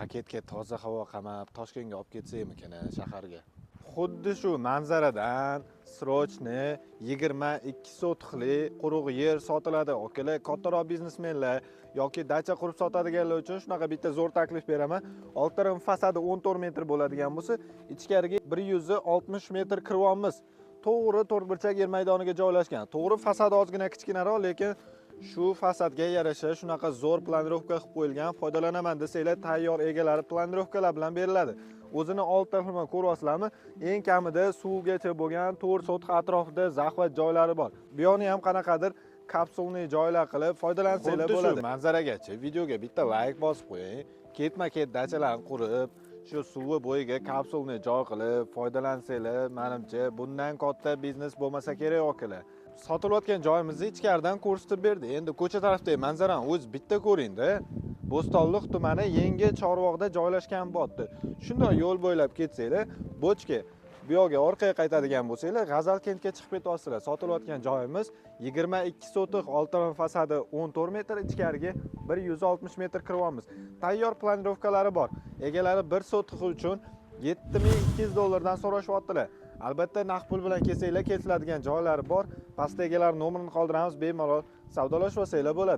paketga toza havo qamab Toshkentga olib ketsakmikan shaharga. Xuddi shu manzaradan srochni 22 sotixli quruq yer sotiladi. Okalar, kattaroq biznesmenlar yoki dacha qurib sotadiganlar uchun shunaqa bitta zo'r taklif beraman. Old taraf fasadi 14 metr bo'ladigan bo'lsa, ichkariga 160 metr kiryapmiz. To'g'ri to'rtburchak yer maydoniga joylashgan. To'g'ri fasadi ozgina kichkinaroq, lekin shu fasadga yarasha shunaqa zo'r planirovka qilib qo'yilgan. Foydalanaman desanglar, tayyor egalari planirovkalar bilan beriladi. O'zini old tarafini ko'ryapsizlarmi? Eng kamida suvgacha bo'lgan 4 sotix atrofida zaxvat joylari bor. Bu yoqni ham qanaqadir kapsulni joylar qilib foydalansanglar bo'ladi. Manzaragacha videoga bitta like bosib qo'ying. Ketma-ket dachalarni qurib, shu suvi bo'yiga kapsulni joy qilib foydalansanglar, menimcha bundan katta biznes bo'lmasa kerak okalar. Sotilayotgan joyimizni ichkaridan ko'rsatib berdi. Endi ko'cha tarafdagi manzarani o'z bitta ko'ring-da. Bo'stonliq tumani Yangi Chorvoqda joylashgan bo'tdi. Shunday yo'l bo'ylab ketsanglar, Bochka bu yoqqa orqaga qaytadigan bo'lsanglar, G'azalkentga chiqib ketyapsizlar. Sotilayotgan joyimiz 22 sotix, old taraf fasadi 14 metr, ichkariga 160 metr kiryapmiz. Tayyor planirovkalari bor. Egalari 1 sotix uchun $7200 so'rashyaptilar. Albatta naqd pul bilan kelsanglar, ketiladigan joylari bor. Pastda egalar nomerini qoldiramiz, bemalol savdolashib olsanglar bo'ladi.